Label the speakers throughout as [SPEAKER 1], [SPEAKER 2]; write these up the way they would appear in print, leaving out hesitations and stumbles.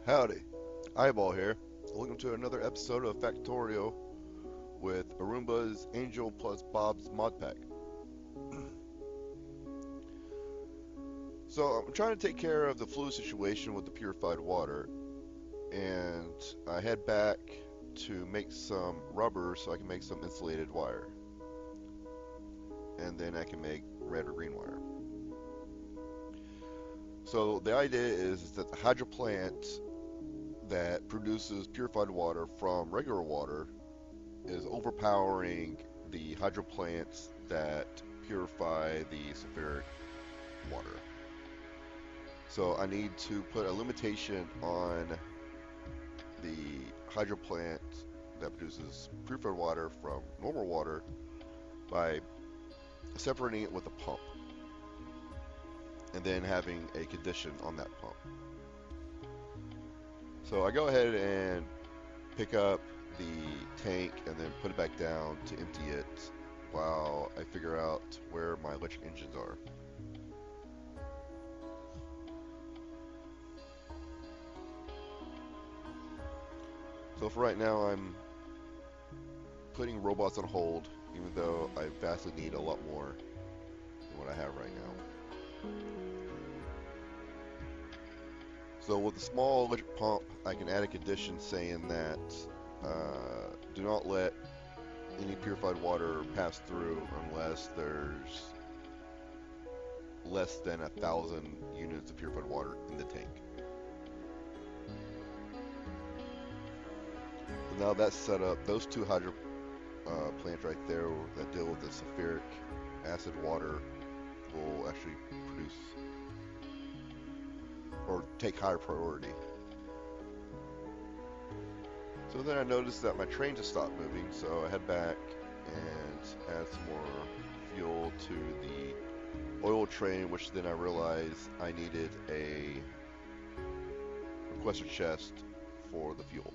[SPEAKER 1] Howdy, Ayebawl here. Welcome to another episode of Factorio with Arumba's Angel plus Bob's mod pack. So I'm trying to take care of the fluid situation with the purified water, and I head back to make some rubber so I can make some insulated wire, and then I can make red or green wire. So the idea is that the hydro plant that produces purified water from regular water is overpowering the hydro plants that purify the sulfuric water. So I need to put a limitation on the hydro plant that produces purified water from normal water by separating it with a pump and then having a condition on that pump. So I go ahead and pick up the tank and then put it back down to empty it while I figure out where my electric engines are. So for right now, I'm putting robots on hold, even though I vastly need a lot more than what I have right now. So with the small electric pump, I can add a condition saying that do not let any purified water pass through unless there's less than 1,000 units of purified water in the tank. So now that's set up, those two hydro plants right there that deal with the sulfuric acid water will actually produce or take higher priority. So then I noticed that my train just stopped moving, so I head back and add some more fuel to the oil train, which then I realized I needed a requester chest for the fuel.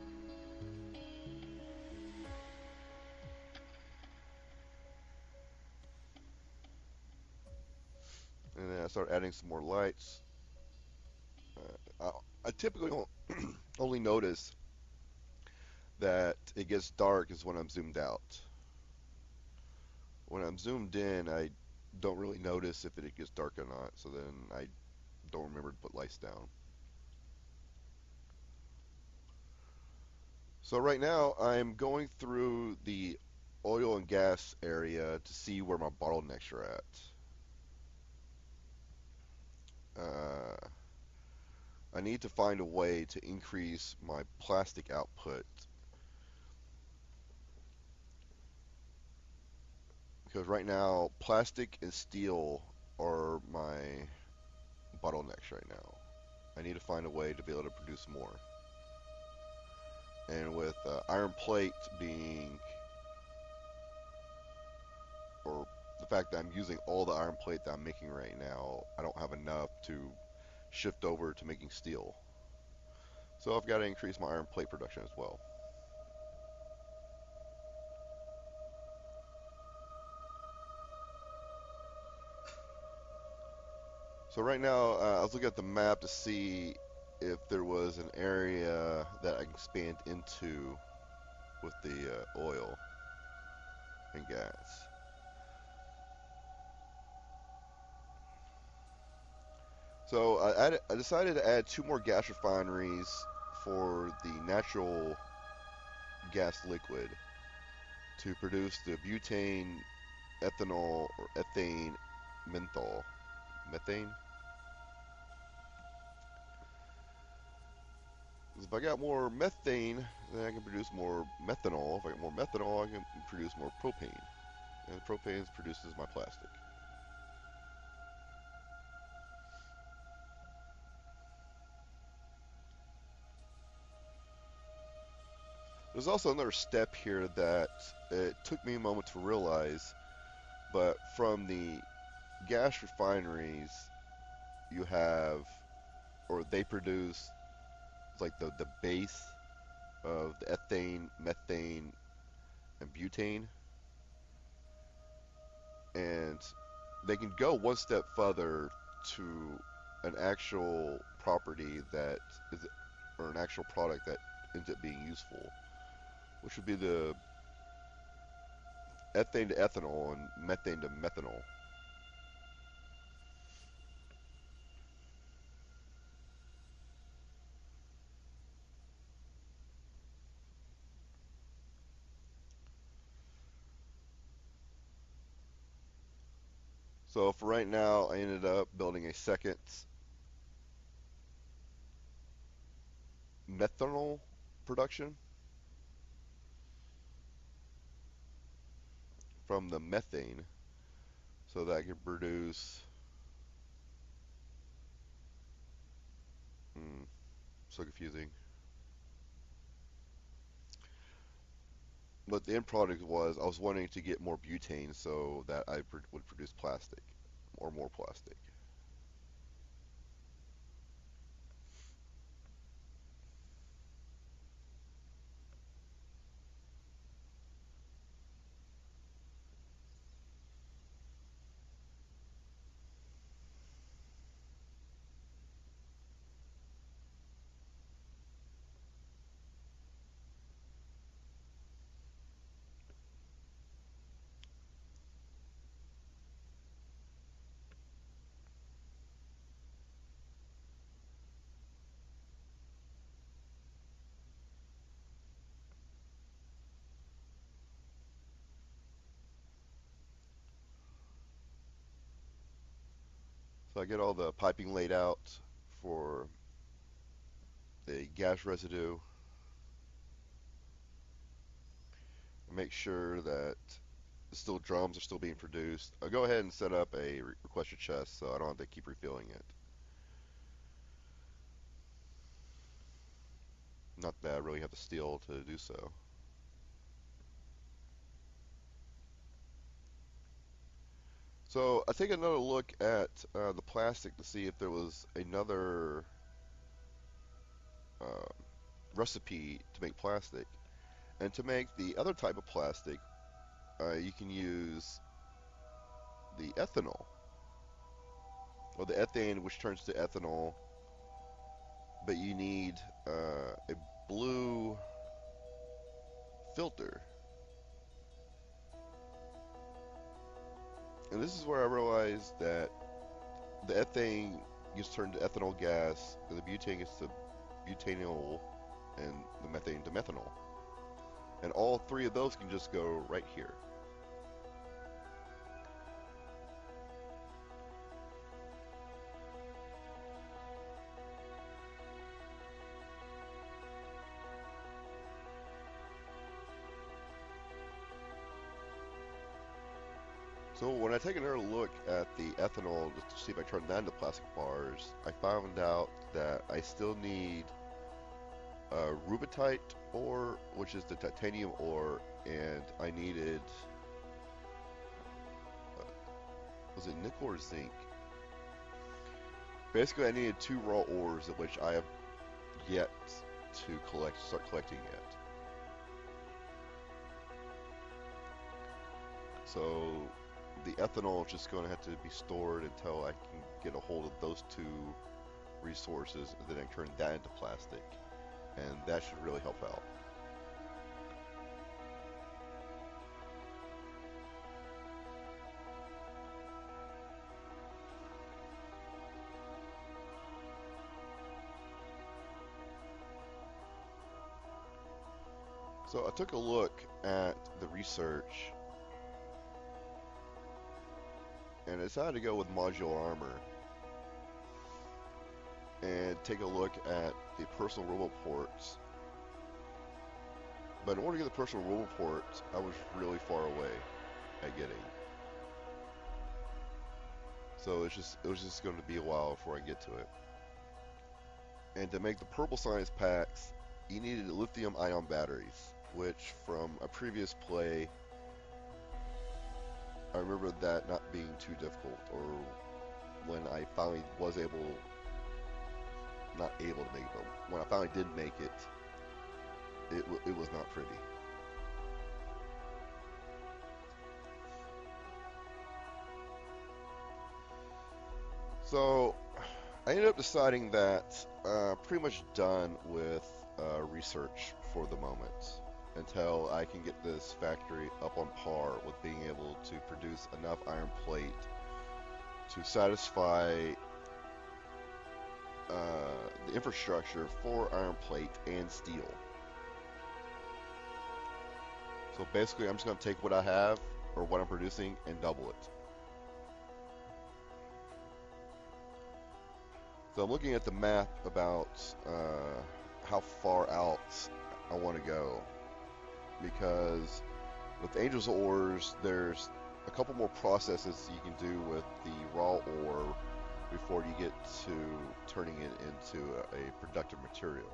[SPEAKER 1] And then I start adding some more lights. I typically only notice that it gets dark is when I'm zoomed out. When I'm zoomed in, I don't really notice if it gets dark or not, so then I don't remember to put lights down. So right now I'm going through the oil and gas area to see where my bottlenecks are at. I need to find a way to increase my plastic output, because right now plastic and steel are my bottlenecks right now. I need to find a way to be able to produce more. And with iron plate being, or the fact that I'm using all the iron plate that I'm making right now, I don't have enough to shift over to making steel. So I've got to increase my iron plate production as well. So right now, I was looking at the map to see if there was an area that I can expand into with the oil and gas. So I decided to add 2 more gas refineries for the natural gas liquid to produce the butane, ethanol, or ethane, menthol, methane. If I got more methane, then I can produce more methanol. If I get more methanol, I can produce more propane. And propane produces my plastic. There's also another step here that it took me a moment to realize, but from the gas refineries, you have, or they produce, like the base of the ethane, methane, and butane. And they can go one step further to an actual property that is, or an actual product that ends up being useful, which would be the ethane to ethanol and methane to methanol. So for right now, I ended up building a second methanol production from the methane, so that I can produce. So confusing. But the end product was I was wanting to get more butane so that I would produce plastic or more plastic. So I get all the piping laid out for the gas residue. I make sure that still drums are still being produced. I'll go ahead and set up a requester chest so I don't have to keep refilling it. Not that I really have the steel to do so. So I take another look at the plastic to see if there was another uh, recipe to make plastic. And to make the other type of plastic, you can use the ethanol, or the ethane, which turns to ethanol, but you need a blue filter. And this is where I realized that the ethane gets turned to ethanol gas, and the butane gets to butanol, and the methane to methanol. And all three of those can just go right here. So when I take another look at the ethanol just to see if I turn that into plastic bars, I found out that I still need rubitite ore, which is the titanium ore, and I needed, was it nickel or zinc? Basically, I needed two raw ores, of which I have yet to start collecting yet. So the ethanol is just going to have to be stored until I can get a hold of those two resources, and then I turn that into plastic, and that should really help out. So I took a look at the research and I decided to go with modular armor and take a look at the personal robot ports. But in order to get the personal robot ports, I was really far away at getting. So it was just going to be a while before I get to it. And to make the purple science packs, you needed lithium ion batteries, which from a previous play, I remember that not being too difficult, or when I finally was not able to make it, but when I finally did make it, it was not pretty. So I ended up deciding that pretty much done with research for the moment until I can get this factory up on par with being able to produce enough iron plate to satisfy the infrastructure for iron plate and steel. So basically, I'm just going to take what I have or what I'm producing and double it. So I'm looking at the map about how far out I want to go, because with Angel's ores, there's a couple more processes you can do with the raw ore before you get to turning it into a productive material.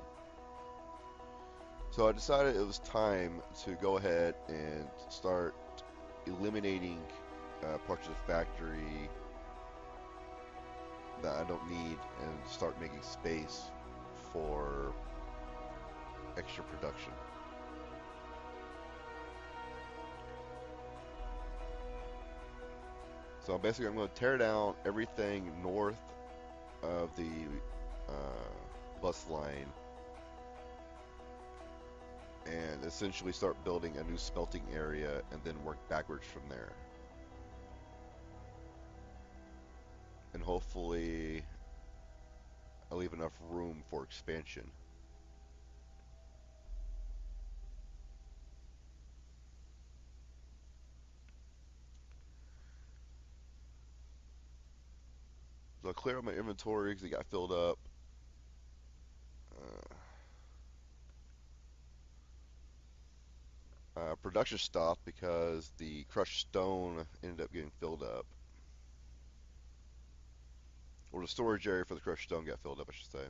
[SPEAKER 1] So I decided it was time to go ahead and start eliminating parts of the factory that I don't need and start making space for extra production. So basically I'm going to tear down everything north of the bus line and essentially start building a new smelting area and then work backwards from there. And hopefully I'll leave enough room for expansion. So I'll clear out my inventory because it got filled up. Production stopped because the crushed stone ended up getting filled up. Or the storage area for the crushed stone got filled up, I should say.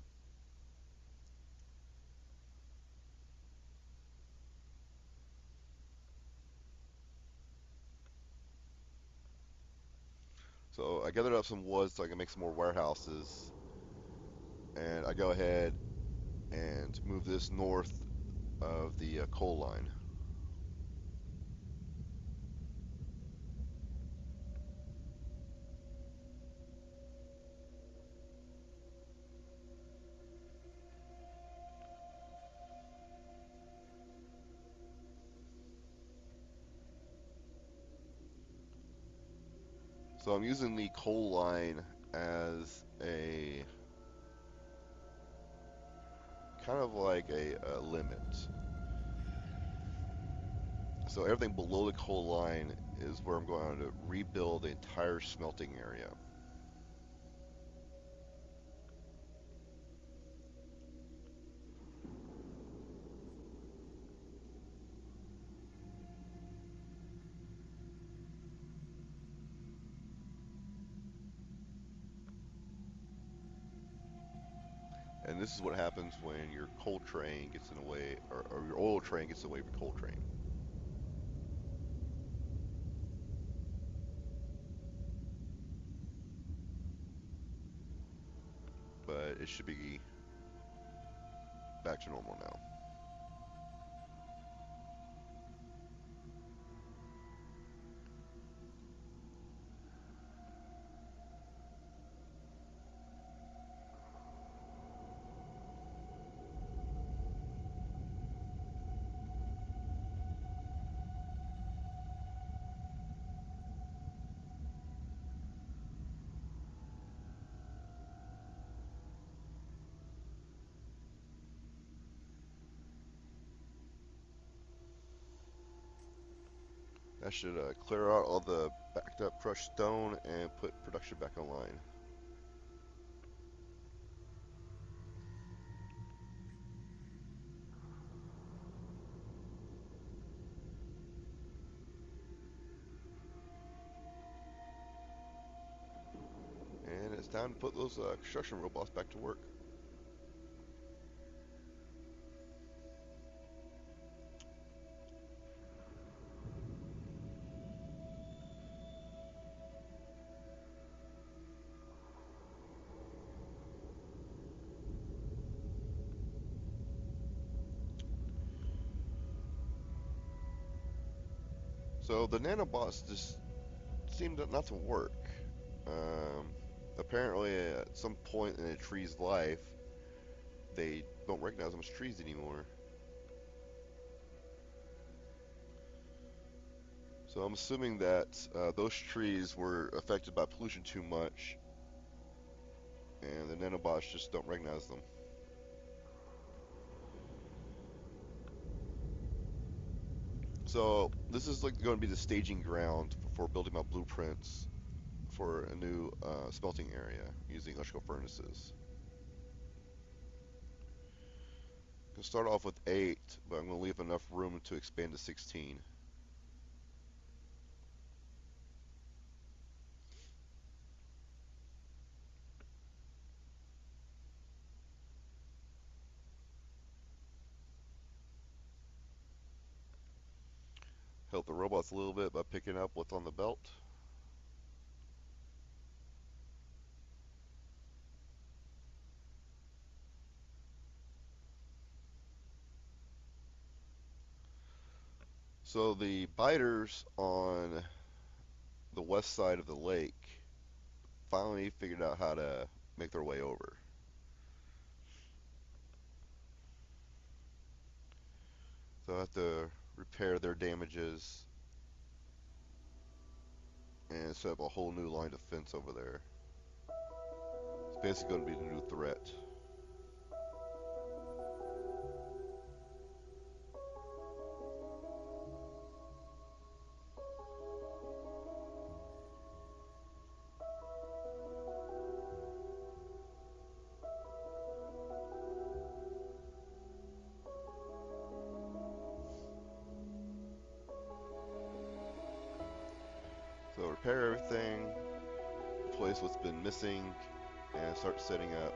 [SPEAKER 1] So I gathered up some wood so I can make some more warehouses. And I go ahead and move this north of the coal line. So I'm using the coal line as a kind of like a limit. So everything below the coal line is where I'm going to rebuild the entire smelting area. And this is what happens when your coal train gets in the way, or your oil train gets in the way of your coal train. But it should be back to normal now. That should clear out all the backed up crushed stone and put production back online. And it's time to put those construction robots back to work. So the nanobots just seem not to work. Apparently, at some point in a tree's life, they don't recognize them as trees anymore. So I'm assuming that those trees were affected by pollution too much, and the nanobots just don't recognize them. So this is like going to be the staging ground for building my blueprints for a new smelting area using electrical furnaces. I'm going to start off with 8, but I'm going to leave enough room to expand to 16. Help the robots a little bit by picking up what's on the belt. So the biters on the west side of the lake finally figured out how to make their way over. So I have to repair their damages and set up a whole new line of fence over there. It's basically going to be the new threat. So repair everything, replace what's been missing, and start setting up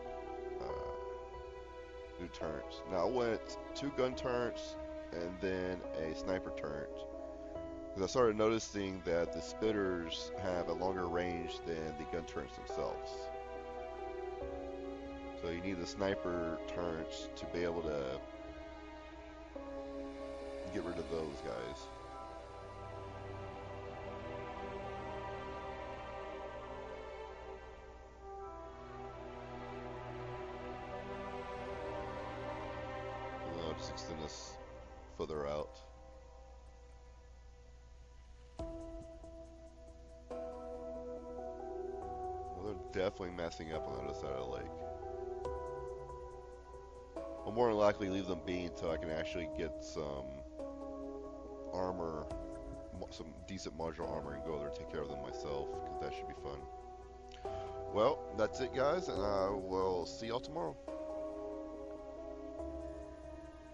[SPEAKER 1] new turrets. Now I went 2 gun turrets and then a sniper turret, because I started noticing that the spitters have a longer range than the gun turrets themselves. So you need the sniper turrets to be able to get rid of those guys. And I'll just extend this further out. Well, they're definitely messing up on the other side of the lake. I'll more than likely leave them be until I can actually get some armor, some decent modular armor, and go there and take care of them myself, because that should be fun. Well, that's it, guys, and I will see y'all tomorrow.